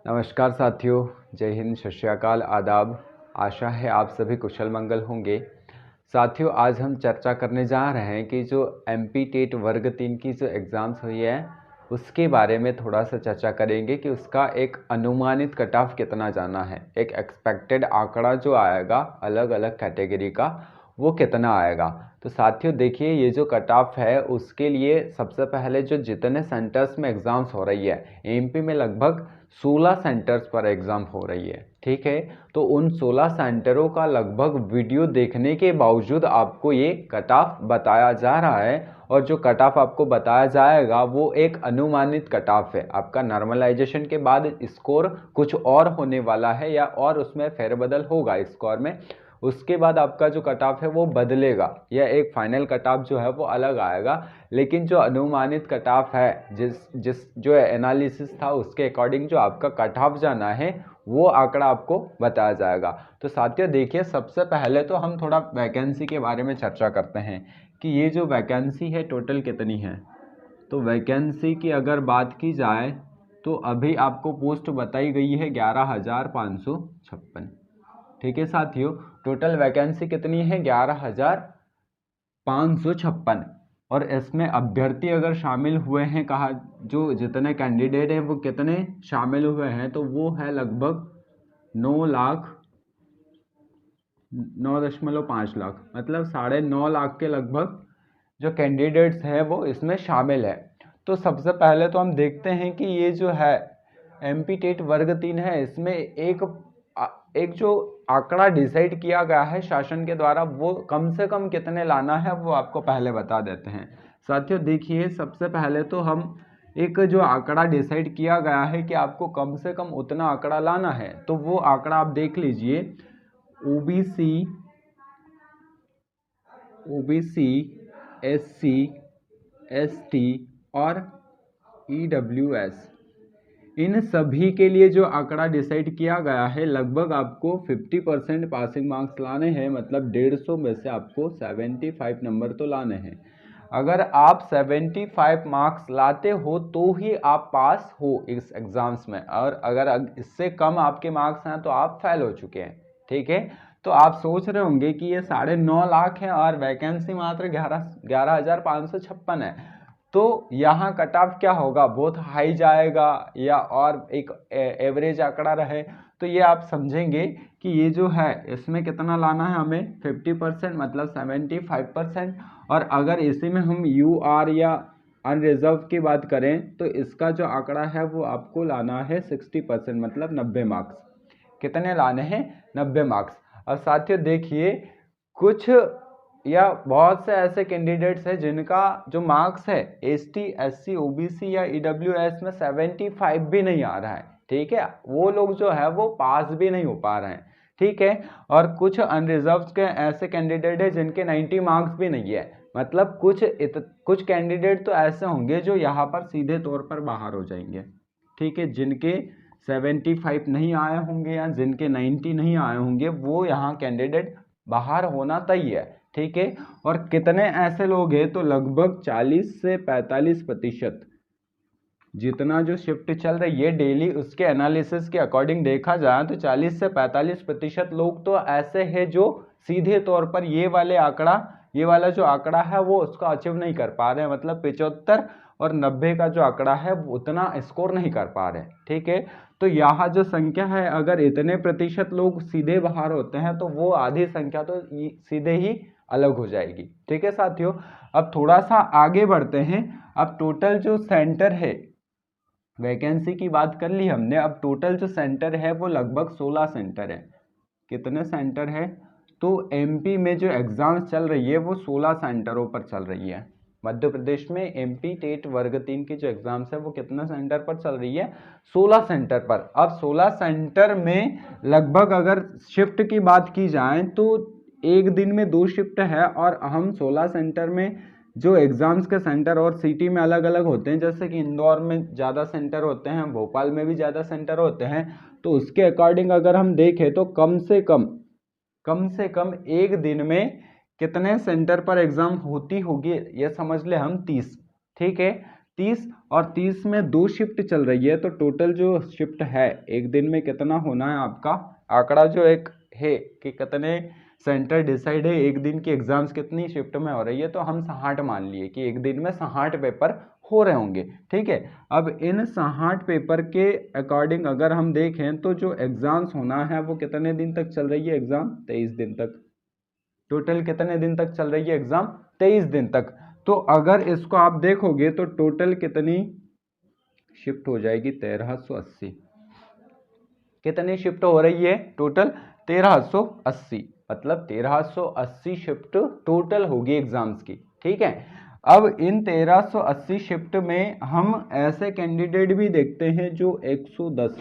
नमस्कार साथियों, जय हिंद, सत श्री अकाल, आदाब। आशा है आप सभी कुशल मंगल होंगे। साथियों, आज हम चर्चा करने जा रहे हैं कि जो एमपी टेट वर्ग 3 की जो एग्ज़ाम्स हुई है उसके बारे में थोड़ा सा चर्चा करेंगे कि उसका एक अनुमानित कट ऑफ कितना जाना है, एक एक्सपेक्टेड आंकड़ा जो आएगा अलग अलग कैटेगरी का वो कितना आएगा। तो साथियों देखिए, ये जो कट ऑफ है उसके लिए सबसे पहले जो जितने सेंटर्स में एग्ज़ाम्स हो रही है, एमपी में लगभग 16 सेंटर्स पर एग्ज़ाम हो रही है, ठीक है। तो उन 16 सेंटरों का लगभग वीडियो देखने के बावजूद आपको ये कट ऑफ बताया जा रहा है, और जो कट ऑफ आपको बताया जाएगा वो एक अनुमानित कट ऑफ है। आपका नॉर्मलाइजेशन के बाद स्कोर कुछ और होने वाला है या और उसमें फेरबदल होगा स्कोर में। उसके बाद आपका जो कट ऑफ है वो बदलेगा या एक फाइनल कट ऑफ जो है वो अलग आएगा। लेकिन जो अनुमानित कट ऑफ है, जिस जो एनालिसिस था उसके अकॉर्डिंग जो आपका कट ऑफ जाना है वो आंकड़ा आपको बताया जाएगा। तो साथियों देखिए, सबसे पहले तो हम थोड़ा वैकेंसी के बारे में चर्चा करते हैं कि ये जो वैकेंसी है टोटल कितनी है। तो वैकेंसी की अगर बात की जाए तो अभी आपको पोस्ट बताई गई है 11,556, ठीक है साथियों। टोटल वैकेंसी कितनी है? 11,556। और इसमें अभ्यर्थी अगर शामिल हुए हैं, कहा जो जितने कैंडिडेट हैं वो कितने शामिल हुए हैं, तो वो है लगभग 9,05 लाख, मतलब 9.5 लाख के लगभग जो कैंडिडेट्स हैं वो इसमें शामिल है। तो सबसे पहले तो हम देखते हैं कि ये जो है एमपी टेट वर्ग 3 है, इसमें एक जो आंकड़ा डिसाइड किया गया है शासन के द्वारा, वो कम से कम कितने लाना है वो आपको पहले बता देते हैं। साथियों देखिए, सबसे पहले तो हम एक जो आंकड़ा डिसाइड किया गया है कि आपको कम से कम उतना आंकड़ा लाना है, तो वो आंकड़ा आप देख लीजिए। ओबीसी, एससी, एसटी और ईडब्ल्यूएस, इन सभी के लिए जो आंकड़ा डिसाइड किया गया है, लगभग आपको 50% पासिंग मार्क्स लाने हैं, मतलब 150 में से आपको 75 नंबर तो लाने हैं। अगर आप 75 मार्क्स लाते हो तो ही आप पास हो इस एग्जाम्स में, और अगर इससे कम आपके मार्क्स हैं तो आप फेल हो चुके हैं, ठीक है। तो आप सोच रहे होंगे कि ये 9.5 लाख है और वैकेंसी मात्र 11,556 है, तो यहाँ कट ऑफ क्या होगा? बहुत हाई जाएगा या और एक एवरेज आंकड़ा रहे? तो ये आप समझेंगे कि ये जो है इसमें कितना लाना है हमें, 50%, मतलब 75%। और अगर इसी में हम यूआर या अनरिजर्व की बात करें तो इसका जो आंकड़ा है वो आपको लाना है 60%, मतलब 90 मार्क्स। कितने लाने हैं? 90 मार्क्स। और साथियों देखिए, कुछ या बहुत से ऐसे कैंडिडेट्स हैं जिनका जो मार्क्स है एसटी, एससी, ओबीसी या ईडब्ल्यूएस में 75 भी नहीं आ रहा है, ठीक है। वो लोग जो है वो पास भी नहीं हो पा रहे हैं, ठीक है। और कुछ अनरिजर्व के ऐसे कैंडिडेट हैं जिनके 90 मार्क्स भी नहीं है, मतलब कुछ कैंडिडेट तो ऐसे होंगे जो यहाँ पर सीधे तौर पर बाहर हो जाएंगे, ठीक है। जिनके 75 नहीं आए होंगे या जिनके 90 नहीं आए होंगे, वो यहाँ कैंडिडेट बाहर होना तय है, ठीक है। और कितने ऐसे लोग हैं? तो लगभग 40 से 45% जितना जो शिफ्ट चल रही है डेली, उसके एनालिसिस के अकॉर्डिंग देखा जाए तो 40 से 45% लोग तो ऐसे हैं जो सीधे तौर पर ये वाला जो आंकड़ा है वो उसका अचीव नहीं कर पा रहे हैं, मतलब 75 और 90 का जो आंकड़ा है वो उतना स्कोर नहीं कर पा रहे, ठीक है। तो यहाँ जो संख्या है, अगर इतने प्रतिशत लोग सीधे बाहर होते हैं तो वो आधी संख्या तो सीधे ही अलग हो जाएगी, ठीक है साथियों। अब थोड़ा सा आगे बढ़ते हैं। अब टोटल जो सेंटर है, वैकेंसी की बात कर ली हमने, अब टोटल जो सेंटर है वो लगभग 16 सेंटर है। कितने सेंटर है? तो एमपी में जो एग्जाम्स चल रही है वो 16 सेंटरों पर चल रही है। मध्य प्रदेश में एमपी टेट वर्ग 3 की जो एग्जाम्स है वो कितने सेंटर पर चल रही है? 16 सेंटर पर। अब 16 सेंटर में लगभग अगर शिफ्ट की बात की जाए तो एक दिन में 2 शिफ्ट है, और हम 16 सेंटर में जो एग्जाम्स के सेंटर और सिटी में अलग अलग होते हैं, जैसे कि इंदौर में ज़्यादा सेंटर होते हैं, भोपाल में भी ज़्यादा सेंटर होते हैं, तो उसके अकॉर्डिंग अगर हम देखें तो कम से कम एक दिन में कितने सेंटर पर एग्जाम होती होगी, ये समझ ले हम 30, ठीक है। 30 और 30 में 2 शिफ्ट चल रही है, तो टोटल जो शिफ्ट है एक दिन में कितना होना है आपका आंकड़ा जो एक है कि कितने सेंटर डिसाइड है, एक दिन की एग्जाम्स कितनी शिफ्ट में हो रही है, तो हम 60 मान लिए कि एक दिन में 60 पेपर हो रहे होंगे। ठीक है, अब इन 60 पेपर के अकॉर्डिंग अगर हम देखें तो जो एग्जाम्स होना है वो कितने दिन तक चल रही है एग्जाम, 23 दिन तक। टोटल कितने दिन तक चल रही है एग्जाम, 23 दिन तक। तो अगर इसको आप देखोगे तो टोटल कितनी शिफ्ट हो जाएगी, 1380। कितनी शिफ्ट हो रही है टोटल, 1380, मतलब 1380 शिफ्ट टोटल होगी एग्जाम्स की। ठीक है, अब इन 1380 शिफ्ट में हम ऐसे कैंडिडेट भी देखते हैं जो 110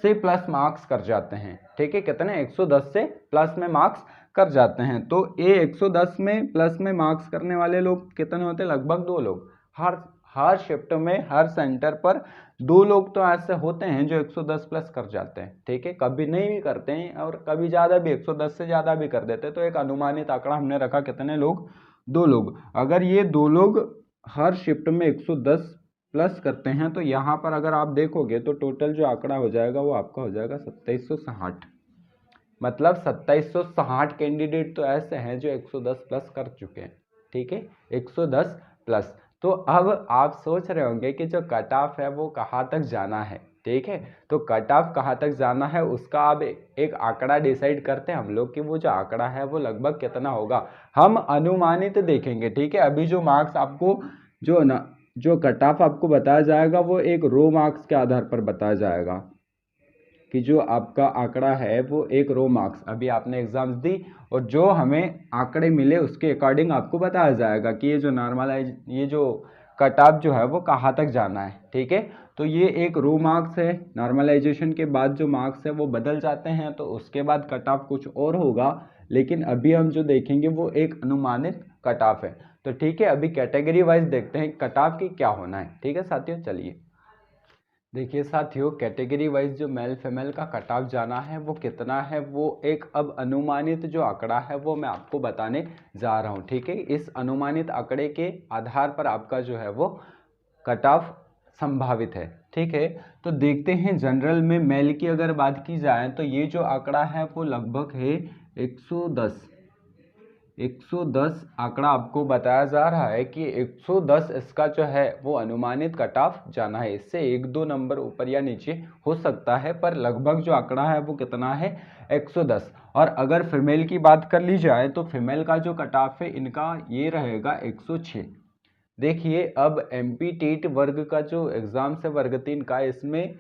से प्लस मार्क्स कर जाते हैं। ठीक है, कितने 110 से प्लस में मार्क्स कर जाते हैं। तो ये 110 में प्लस में मार्क्स करने वाले लोग कितने होते हैं, लगभग 2 लोग। हर शिफ्ट में हर सेंटर पर 2 लोग तो ऐसे होते हैं जो 110 प्लस कर जाते हैं। ठीक है, कभी नहीं भी करते हैं और कभी ज़्यादा भी 110 से ज़्यादा भी कर देते हैं। तो एक अनुमानित आंकड़ा हमने रखा, कितने लोग, 2 लोग। अगर ये 2 लोग हर शिफ्ट में 110 प्लस करते हैं तो यहाँ पर अगर आप देखोगे तो टोटल जो आंकड़ा हो जाएगा वो आपका हो जाएगा 2760। मतलब 2760 कैंडिडेट तो ऐसे हैं जो 110 प्लस कर चुके हैं। ठीक है, 110 प्लस। तो अब आप सोच रहे होंगे कि जो कट ऑफ है वो कहाँ तक जाना है। ठीक है, तो कट ऑफ कहाँ तक जाना है उसका अब एक आंकड़ा डिसाइड करते हैं हम लोग कि वो जो आंकड़ा है वो लगभग कितना होगा। हम अनुमानित देखेंगे। ठीक है, अभी जो मार्क्स आपको जो कट ऑफ आपको बताया जाएगा वो एक रो मार्क्स के आधार पर बताया जाएगा कि जो आपका आंकड़ा है वो एक रो मार्क्स, अभी आपने एग्जाम्स दी और जो हमें आंकड़े मिले उसके अकॉर्डिंग आपको बताया जाएगा कि ये जो नॉर्मलाइज, ये जो कट ऑफ जो है वो कहाँ तक जाना है। ठीक है, तो ये एक रो मार्क्स है। नॉर्मलाइजेशन के बाद जो मार्क्स है वो बदल जाते हैं, तो उसके बाद कट ऑफ कुछ और होगा, लेकिन अभी हम जो देखेंगे वो एक अनुमानित कट ऑफ है। तो ठीक है, अभी कैटेगरी वाइज देखते हैं कट ऑफ की क्या होना है। ठीक है साथियों, चलिए देखिए साथियों, कैटेगरी वाइज जो मेल फीमेल का कट ऑफ जाना है वो कितना है, वो एक अब अनुमानित जो आंकड़ा है वो मैं आपको बताने जा रहा हूँ। ठीक है, इस अनुमानित आंकड़े के आधार पर आपका जो है वो कट ऑफ संभावित है। ठीक है, तो देखते हैं जनरल में मेल की अगर बात की जाए तो ये जो आंकड़ा है वो लगभग है 110 आंकड़ा आपको बताया जा रहा है कि 110 इसका जो है वो अनुमानित कट ऑफ जाना है। इससे 1-2 नंबर ऊपर या नीचे हो सकता है, पर लगभग जो आंकड़ा है वो कितना है, 110। और अगर फीमेल की बात कर ली जाए तो फीमेल का जो कट ऑफ है इनका ये रहेगा 106। देखिए, अब एमपी टेट वर्ग का जो एग्जाम्स है वर्ग 3 का, इसमें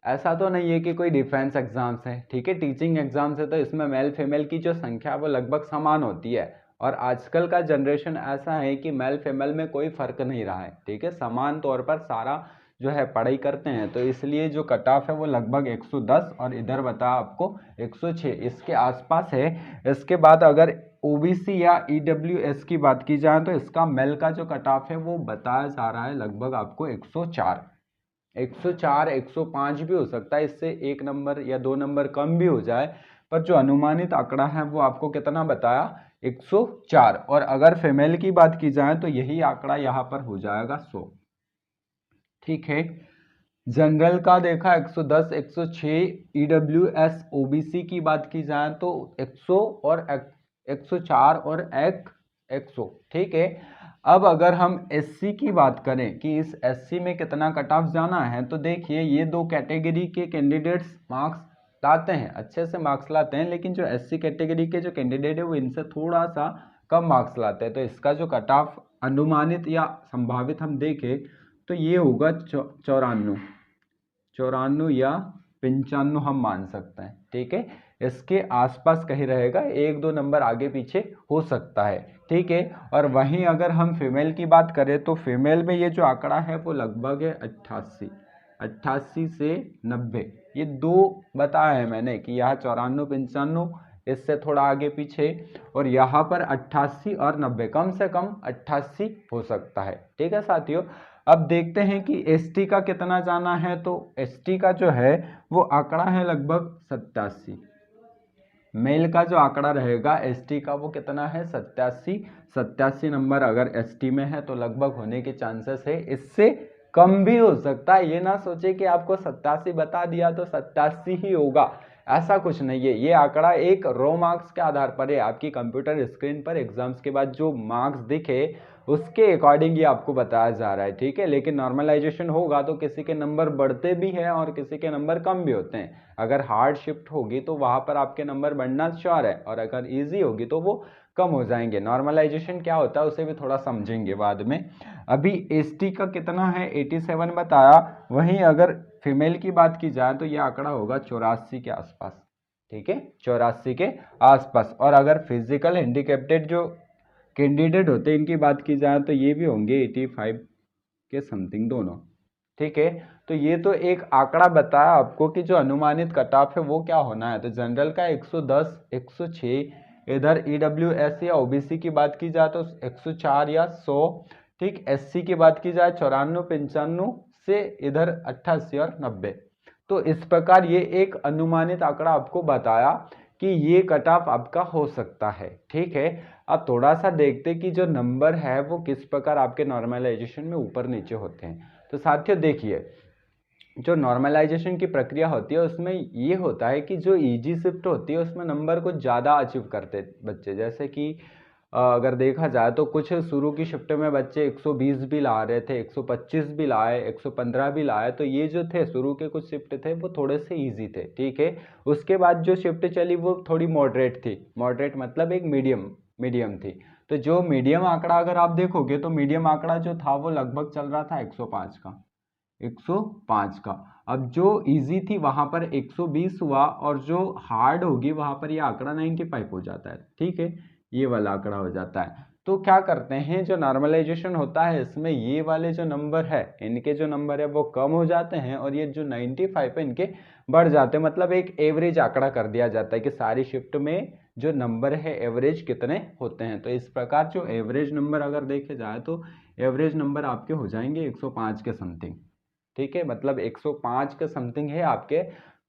ऐसा तो नहीं है कि कोई डिफेंस एग्जाम्स है। ठीक है, टीचिंग एग्जाम्स है, तो इसमें मेल फीमेल की जो संख्या वो लगभग समान होती है। और आजकल का जनरेशन ऐसा है कि मेल फीमेल में कोई फर्क नहीं रहा है। ठीक है, समान तौर पर सारा जो है पढ़ाई करते हैं, तो इसलिए जो कट ऑफ है वो लगभग 110 और इधर बता आपको 106 इसके आसपास है। इसके बाद अगर ओबीसी या ईडब्ल्यूएस की बात की जाए तो इसका मेल का जो कट ऑफ है वो बताया जा रहा है लगभग आपको 104, 105 भी हो सकता है, इससे 1 नंबर या 2 नंबर कम भी हो जाए, पर जो अनुमानित आंकड़ा है वो आपको कितना बताया, 104। और अगर फीमेल की बात की जाए तो यही आंकड़ा यहाँ पर हो जाएगा 100। ठीक है, जनरल का देखा 110, 106, ईडब्ल्यूएस ओबीसी की बात की जाए तो 100 और 104 और 100। ठीक है, अब अगर हम एससी की बात करें कि इस एससी में कितना कट ऑफ जाना है, तो देखिए ये 2 कैटेगरी के कैंडिडेट्स मार्क्स लाते हैं, अच्छे से मार्क्स लाते हैं, लेकिन जो एससी कैटेगरी के जो कैंडिडेट है वो इनसे थोड़ा सा कम मार्क्स लाते हैं। तो इसका जो कट ऑफ अनुमानित या संभावित हम देखें तो ये होगा 94 या 95 हम मान सकते हैं। ठीक है, इसके आसपास कहीं रहेगा, 1-2 नंबर आगे पीछे हो सकता है। ठीक है, और वहीं अगर हम फीमेल की बात करें तो फीमेल में ये जो आंकड़ा है वो लगभग है 88 से 90। ये 2 बताया है मैंने कि यहाँ 94-95 इससे थोड़ा आगे पीछे, और यहाँ पर 88 और 90, कम से कम 88 हो सकता है। ठीक है साथियों, अब देखते हैं कि एसटी का कितना जाना है। तो एसटी का जो है वो आंकड़ा है लगभग 87। मेल का जो आंकड़ा रहेगा एसटी का वो कितना है 87 नंबर अगर एसटी में है तो लगभग होने के चांसेस है, इससे कम भी हो सकता है। ये ना सोचे कि आपको 87 बता दिया तो 87 ही होगा, ऐसा कुछ नहीं है। ये आंकड़ा एक रो मार्क्स के आधार पर है, आपकी कंप्यूटर स्क्रीन पर एग्जाम्स के बाद जो मार्क्स दिखे उसके अकॉर्डिंग ये आपको बताया जा रहा है, ठीक है। लेकिन नॉर्मलाइजेशन होगा तो किसी के नंबर बढ़ते भी हैं और किसी के नंबर कम भी होते हैं। अगर हार्ड शिफ्ट होगी तो वहां पर आपके नंबर बढ़ना श्योर है, और अगर इजी होगी तो वो कम हो जाएंगे। नॉर्मलाइजेशन क्या होता है उसे भी थोड़ा समझेंगे बाद में। अभी एसटी का कितना है 87 बताया, वहीं अगर फीमेल की बात की जाए तो यह आंकड़ा होगा 84 के आसपास, ठीक है, 84 के आसपास। और अगर फिजिकल हैंडीकैप्टेड जो कैंडिडेट होते हैं इनकी बात की जाए तो ये भी होंगे 85 के समथिंग दोनों, ठीक है। तो ये तो एक आंकड़ा बताया आपको कि जो अनुमानित कट ऑफ है वो क्या होना है। तो जनरल का 110 106, इधर ईडब्ल्यूएस या ओबीसी की बात की जाए तो 104 या 100, ठीक। एससी की बात की जाए 94 95 से इधर 88 और 90। तो इस प्रकार ये एक अनुमानित आंकड़ा आपको बताया कि ये कट ऑफ आपका हो सकता है, ठीक है। अब थोड़ा सा देखते कि जो नंबर है वो किस प्रकार आपके नॉर्मलाइजेशन में ऊपर नीचे होते हैं। तो साथियों देखिए, जो नॉर्मलाइजेशन की प्रक्रिया होती है उसमें ये होता है कि जो इजी शिफ्ट होती है उसमें नंबर कुछ ज़्यादा अचीव करते बच्चे। जैसे कि अगर देखा जाए तो कुछ शुरू की शिफ्ट में बच्चे 120 भी ला रहे थे, 125 भी लाए, 115 भी लाए। तो ये जो थे शुरू के कुछ शिफ्ट थे वो थोड़े से इजी थे, ठीक है। उसके बाद जो शिफ्ट चली वो थोड़ी मॉडरेट थी, मॉडरेट मतलब एक मीडियम थी। तो जो मीडियम आंकड़ा अगर आप देखोगे तो मीडियम आंकड़ा जो था वो लगभग चल रहा था 105 का, 105 का। अब जो इजी थी वहां पर 120 हुआ, और जो हार्ड होगी वहां पर ये आंकड़ा 95 हो जाता है, ठीक है, ये वाला आंकड़ा हो जाता है। तो क्या करते हैं, जो नॉर्मलाइजेशन होता है इसमें ये वाले जो नंबर है इनके जो नंबर है वो कम हो जाते हैं, और ये जो 95 है इनके बढ़ जाते हैं। मतलब एक एवरेज आंकड़ा कर दिया जाता है कि सारी शिफ्ट में जो नंबर है एवरेज कितने होते हैं। तो इस प्रकार जो एवरेज नंबर अगर देखे जाए तो एवरेज नंबर आपके हो जाएंगे 105 के समथिंग, ठीक है। मतलब 105 के समथिंग है आपके,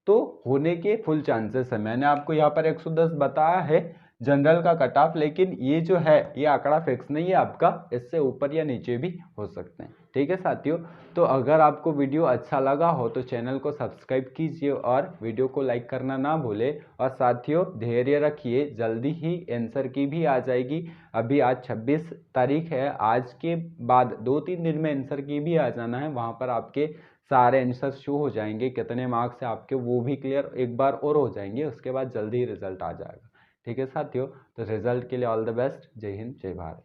तो होने के फुल चांसेस है। मैंने आपको यहाँ पर 110 बताया है जनरल का कट ऑफ, लेकिन ये जो है ये आंकड़ा फिक्स नहीं है आपका, इससे ऊपर या नीचे भी हो सकते हैं, ठीक है साथियों। तो अगर आपको वीडियो अच्छा लगा हो तो चैनल को सब्सक्राइब कीजिए और वीडियो को लाइक करना ना भूले। और साथियों धैर्य रखिए, जल्दी ही आंसर की भी आ जाएगी। अभी आज 26 तारीख है, आज के बाद 2-3 दिन में आंसर की भी आ जाना है। वहाँ पर आपके सारे आंसर शो हो जाएंगे, कितने मार्क्स है आपके वो भी क्लियर एक बार और हो जाएंगे। उसके बाद जल्दी ही रिजल्ट आ जाएगा, ठीक है साथियों। तो रिजल्ट के लिए ऑल द बेस्ट। जय हिंद, जय भारत।